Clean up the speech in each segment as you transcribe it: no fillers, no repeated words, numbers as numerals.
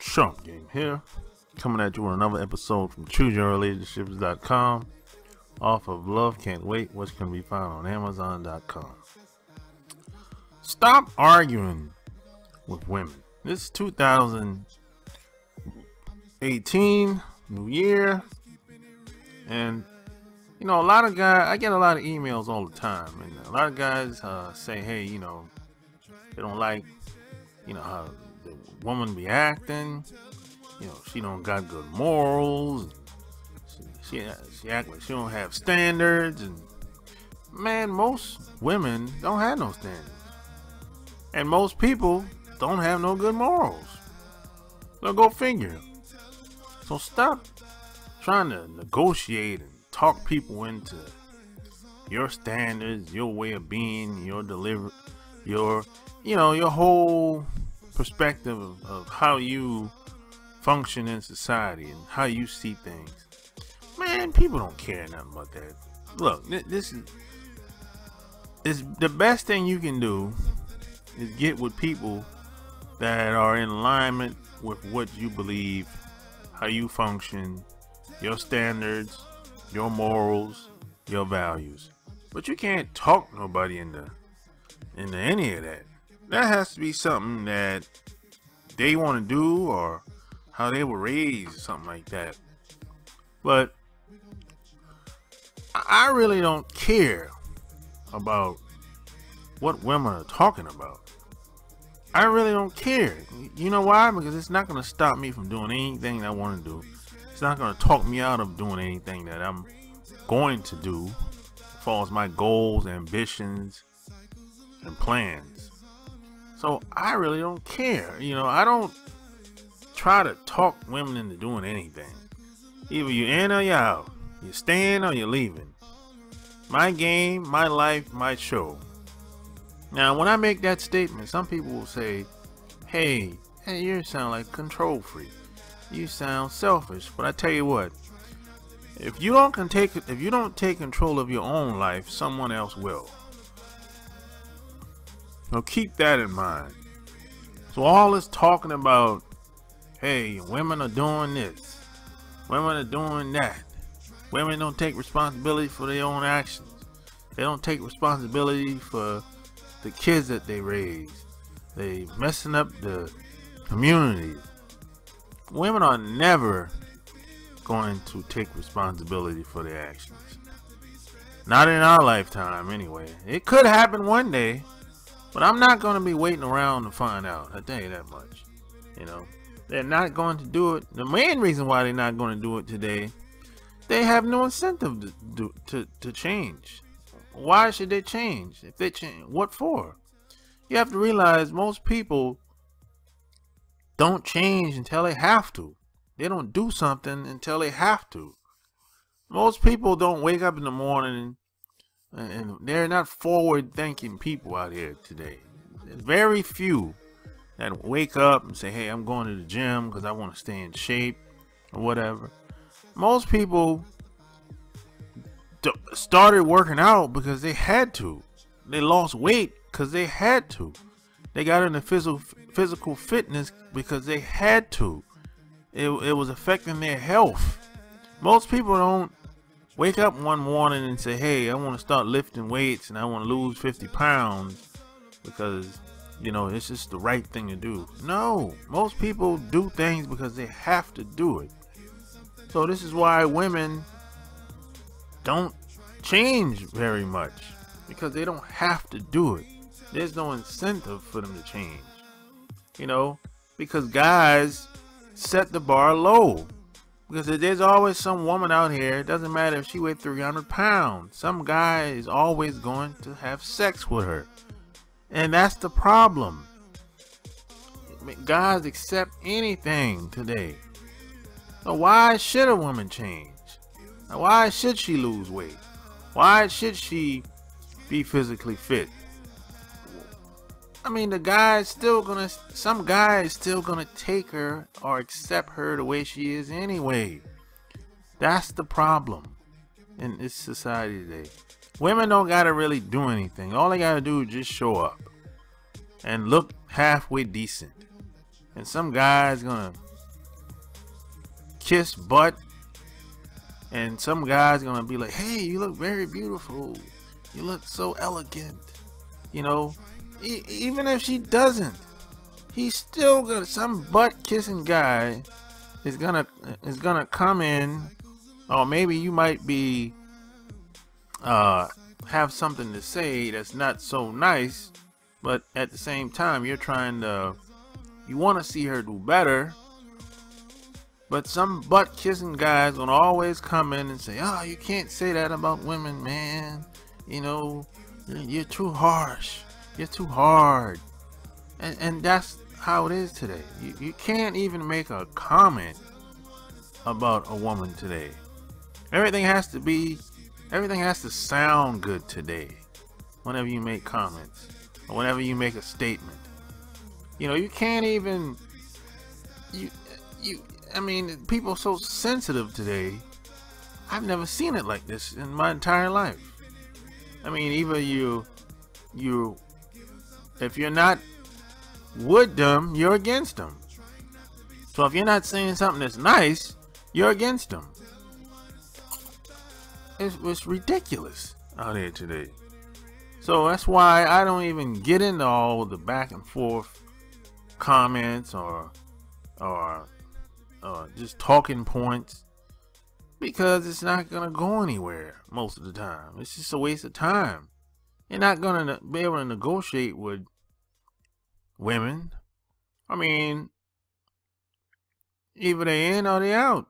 Shump Game here, coming at you with another episode from ChooseYourRelationships.com, off of Love Can't Wait, which can be found on Amazon.com. Stop arguing with women. This is 2018, new year, and you know, a lot of guys, I get a lot of emails all the time, and a lot of guys say, hey, you know, they don't like, you know, how the woman be acting, you know, she don't got good morals, she act like she don't have standards, and man, most women don't have no standards, and most people don't have no good morals. So go figure. So stop trying to negotiate and talk people into your standards, your way of being, your delivery, your whole perspective of how you function in society and how you see things. Man, people don't care nothing about that. Look, this is the best thing you can do is get with people that are in alignment with what you believe, how you function, your standards, your morals, your values. But you can't talk nobody into any of that. That has to be something that they want to do or how they were raised, something like that. But I really don't care about what women are talking about. I really don't care. You know why? Because it's not going to stop me from doing anything I want to do. It's not going to talk me out of doing anything that I'm going to do as far as my goals, ambitions, and plans. So I really don't care. You know, I don't try to talk women into doing anything. Either you're in or you're out. You're staying or you're leaving. My game, my life, my show. Now, when I make that statement, some people will say, hey, you sound like a control freak. You sound selfish. But I tell you what, if you don't take control of your own life, someone else will. So keep that in mind. So all this talking about, hey, women are doing this, women are doing that, women don't take responsibility for their own actions, they don't take responsibility for the kids that they raise, they messing up the community. Women are never going to take responsibility for their actions. Not in our lifetime anyway. It could happen one day, but I'm not going to be waiting around to find out. I tell you that much. You know, they're not going to do it. The main reason why they're not going to do it today, they have no incentive to change. Why should they change? If they change, what for? You have to realize most people don't change until they have to. They don't do something until they have to. Most people don't wake up in the morning and they're not forward-thinking people out here today. There's very few that wake up and say, hey, I'm going to the gym because I want to stay in shape or whatever. Most people started working out because they had to. They lost weight because they had to. They got into physical fitness because they had to. It was affecting their health. Most people don't wake up one morning and say, hey, I want to start lifting weights and I want to lose 50 pounds because, you know, it's just the right thing to do. No, most people do things because they have to do it. So this is why women don't change very much, because they don't have to do it. There's no incentive for them to change, you know, because guys set the bar low. Because there's always some woman out here, it doesn't matter if she weighed 300 pounds, some guy is always going to have sex with her. And that's the problem. Guys accept anything today. So why should a woman change? Why should she lose weight? Why should she be physically fit? I mean, some guy is still gonna take her or accept her the way she is anyway. That's the problem in this society today. Women don't gotta really do anything. All they gotta do is just show up and look halfway decent. And some guy's gonna kiss butt, and some guy's gonna be like, hey, you look very beautiful, you look so elegant, you know. Even if she doesn't, he's still gonna, some butt kissing guy is gonna come in. Or maybe you might be have something to say that's not so nice, but at the same time you want to see her do better. But some butt kissing guys gonna always come in and say, oh, you can't say that about women, man, you know, you're too harsh, you're too hard. And that's how it is today. You can't even make a comment about a woman today. Everything has to sound good today whenever you make comments or whenever you make a statement. You know, you can't even, I mean, people are so sensitive today. I've never seen it like this in my entire life. I mean, either if you're not with them, you're against them. So if you're not saying something that's nice, you're against them. It's ridiculous out here today. So that's why I don't even get into all the back and forth comments or just talking points, because it's not gonna go anywhere most of the time. It's just a waste of time. You're not gonna be able to negotiate with women. I mean, either they in or they out.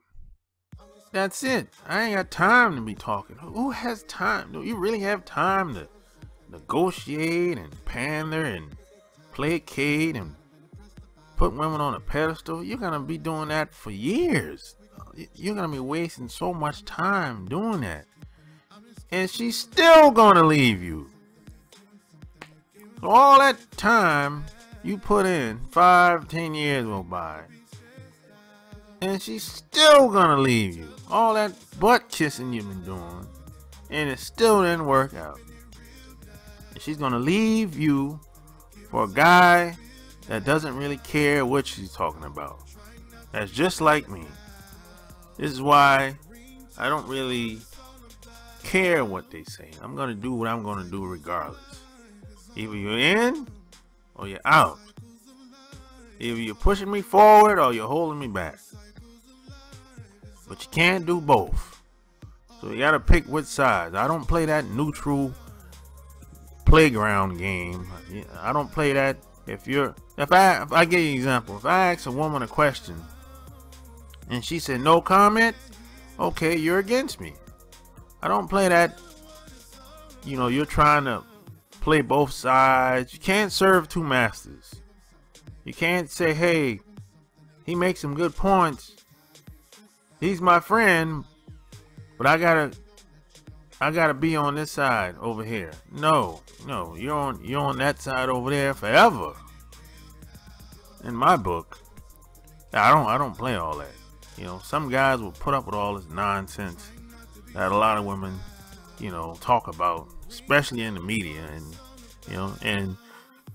That's it. I ain't got time to be talking. Who has time? Do you really have time to negotiate and pander and placate and put women on a pedestal? You're gonna be doing that for years. You're gonna be wasting so much time doing that, and she's still gonna leave you. So all that time you put in, 5-10 years go by, and she's still gonna leave you. All that butt kissing you've been doing, and it still didn't work out. And she's gonna leave you for a guy that doesn't really care what she's talking about. That's just like me. This is why I don't really care what they say. I'm gonna do what I'm gonna do regardless. Either you're in or you're out. Either you're pushing me forward or you're holding me back. But you can't do both. So you gotta pick which side. I don't play that neutral playground game. I don't play that. If I give you an example, if I ask a woman a question and she said no comment, okay, you're against me. I don't play that. You know, you're trying to play both sides. You can't serve two masters. You can't say, hey, he makes some good points, he's my friend, but I gotta be on this side over here. No, you're on that side over there forever. In my book, I don't play all that. You know, some guys will put up with all this nonsense that a lot of women, you know, talk about, especially in the media, and you know, and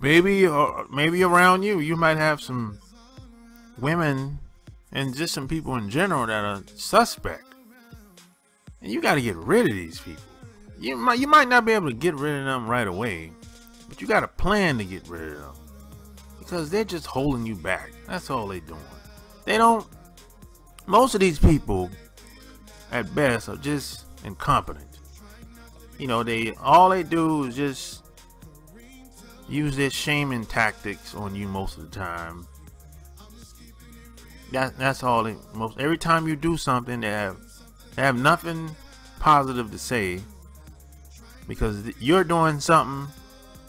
maybe around you might have some women and just some people in general that are suspect, and you got to get rid of these people. You might not be able to get rid of them right away, but you got a plan to get rid of them, because they're just holding you back. That's all they're doing. They don't. Most of these people, at best, are just incompetent. You know, all they do is just use their shaming tactics on you most of the time. That's all they every time you do something, they have nothing positive to say, because you're doing something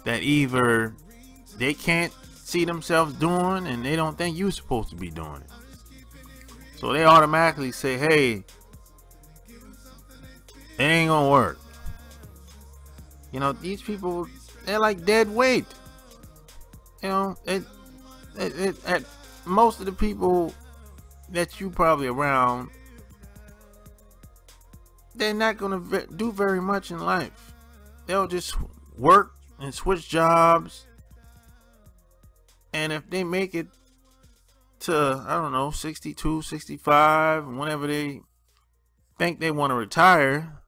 that either they can't see themselves doing and they don't think you're supposed to be doing it. So they automatically say, hey, it ain't gonna work. You know, these people, they're like dead weight. You know, at most of the people that you probably around, they're not gonna do very much in life. They'll just work and switch jobs, and if they make it to, I don't know, 62, 65, whenever they think they want to retire,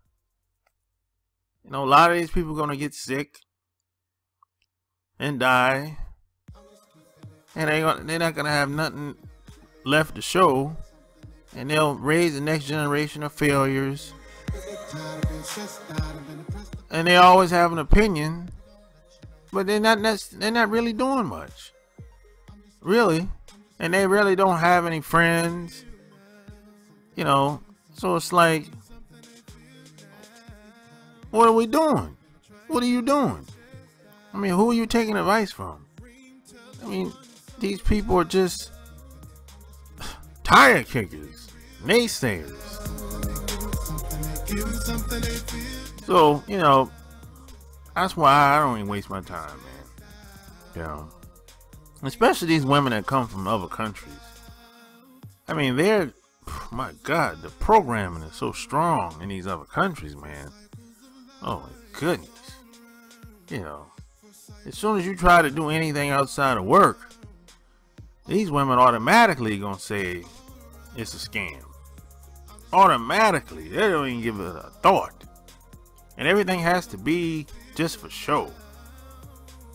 you know, a lot of these people are going to get sick and die, and they're not going to have nothing left to show, and they'll raise the next generation of failures, and they always have an opinion, but they're not really doing much, really, and they really don't have any friends, you know. So it's like, what are we doing? What are you doing? I mean, who are you taking advice from? I mean, these people are just tire kickers, naysayers. So, you know, that's why I don't even waste my time, man. You know, especially these women that come from other countries. I mean, my God, the programming is so strong in these other countries, man. Oh my goodness. You know, as soon as you try to do anything outside of work, these women automatically gonna say it's a scam. Automatically. They don't even give it a thought. And everything has to be just for show.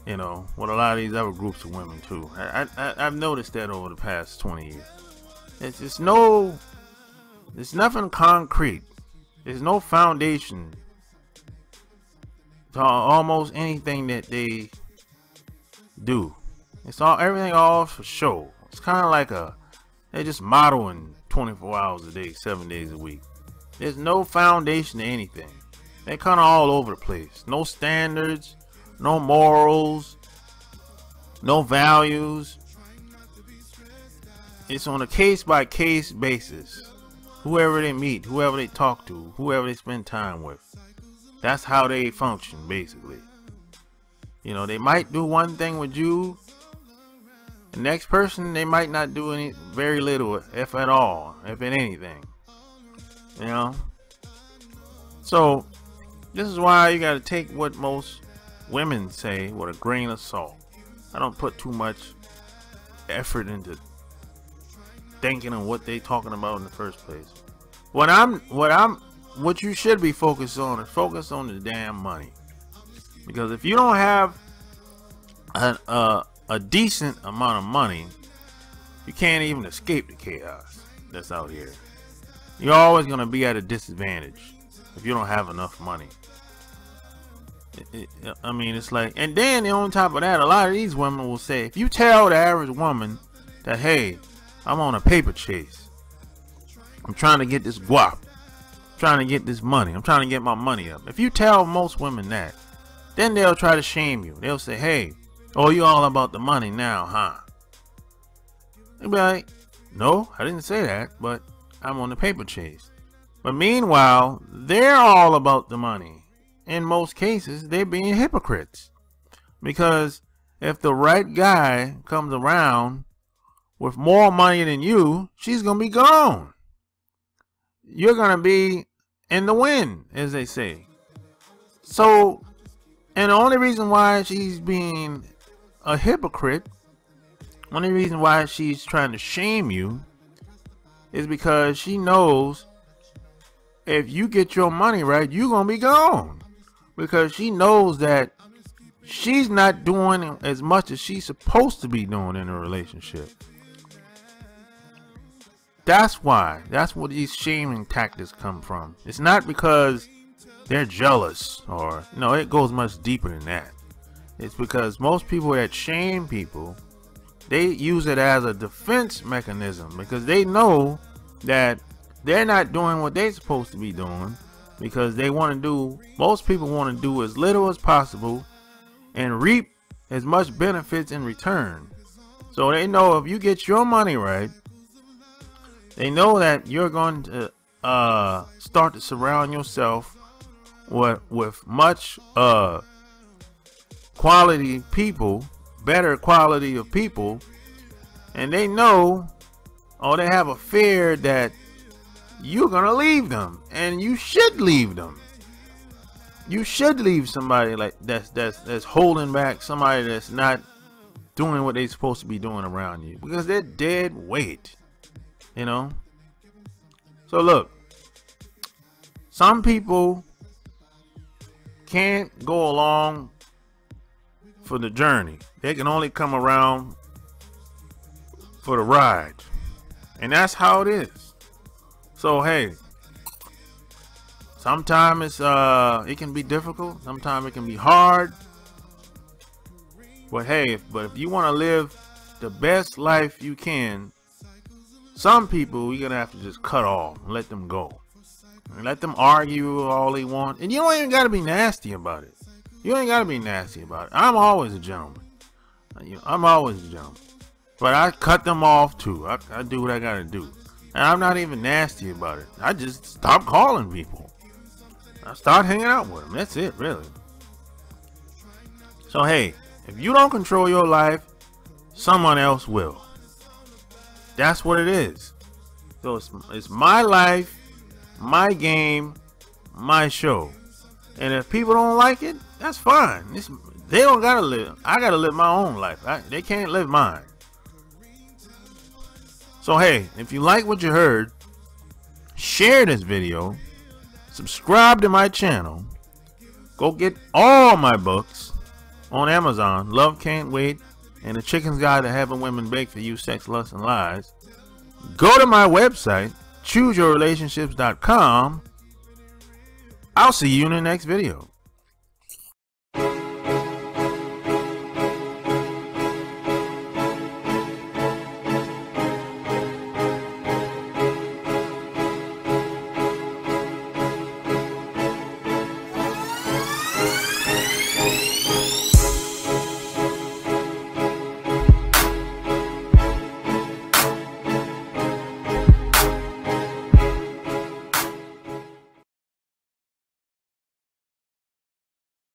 You know, with a lot of these other groups of women too. I've noticed that over the past 20 years. There's nothing concrete. There's no foundation to almost anything that they do. Everything all for show. It's kind of like they're just modeling 24 hours a day, 7 days a week. There's no foundation to anything. They're kind of all over the place. No standards, no morals, no values. It's on a case-by-case basis. Whoever they meet, whoever they talk to, whoever they spend time with. That's how they function, basically. You know, they might do one thing with you. The next person, they might not do very little, if at all, if in anything. You know? So, this is why you gotta take what most women say with a grain of salt. I don't put too much effort into thinking of what they talking about in the first place. What you should be focused on is focus on the damn money. Because if you don't have a decent amount of money, you can't even escape the chaos that's out here. You're always going to be at a disadvantage if you don't have enough money. I mean, it's like, and then on top of that, a lot of these women will say, if you tell the average woman that, hey, I'm on a paper chase, I'm trying to get this guap, I'm trying to get this money, I'm trying to get my money up. If you tell most women that, then they'll try to shame you. They'll say, hey, oh, you all about the money now, huh? They'll be like, no, I didn't say that, but I'm on the paper chase. But meanwhile, they're all about the money. In most cases, they're being hypocrites. Because if the right guy comes around with more money than you, she's going to be gone. You're going to be in the wind, as they say. So, and the only reason why she's being a hypocrite, only reason why she's trying to shame you, is because she knows if you get your money right, you're going to be gone. Because she knows that she's not doing as much as she's supposed to be doing in a relationship. That's why. That's where these shaming tactics come from. It's not because they're jealous or, no, it goes much deeper than that. It's because most people that shame people, they use it as a defense mechanism because they know that they're not doing what they're supposed to be doing because they want to do, most people want to do as little as possible and reap as much benefits in return. So they know if you get your money right, they know that you're going to start to surround yourself with much quality people, better quality of people, and they know, or they have a fear that you're gonna leave them, and you should leave them. You should leave somebody like that's holding back, somebody that's not doing what they're supposed to be doing around you, because they're dead weight, you know. So look, some people can't go along for the journey. They can only come around for the ride, and that's how it is. So hey, sometimes it's it can be difficult, sometimes it can be hard, but hey, if you want to live the best life you can, some people you're gonna have to just cut off and let them go, and let them argue all they want, and you don't even gotta be nasty about it. You ain't gotta be nasty about it. I'm always a gentleman. I'm always a gentleman. But I cut them off too. I do what I gotta do. And I'm not even nasty about it. I just stop calling people. I start hanging out with them. That's it, really. So hey, if you don't control your life, someone else will. That's what it is. So it's my life, my game, my show. And if people don't like it, that's fine. They don't gotta live. I gotta live my own life. They can't live mine. So hey, if you like what you heard, share this video, subscribe to my channel, go get all my books on Amazon, Love Can't Wait, and The Chicken's Guide to Having Women Bake for You, Sex, Lust, and Lies. Go to my website, chooseyourrelationships.com. I'll see you in the next video.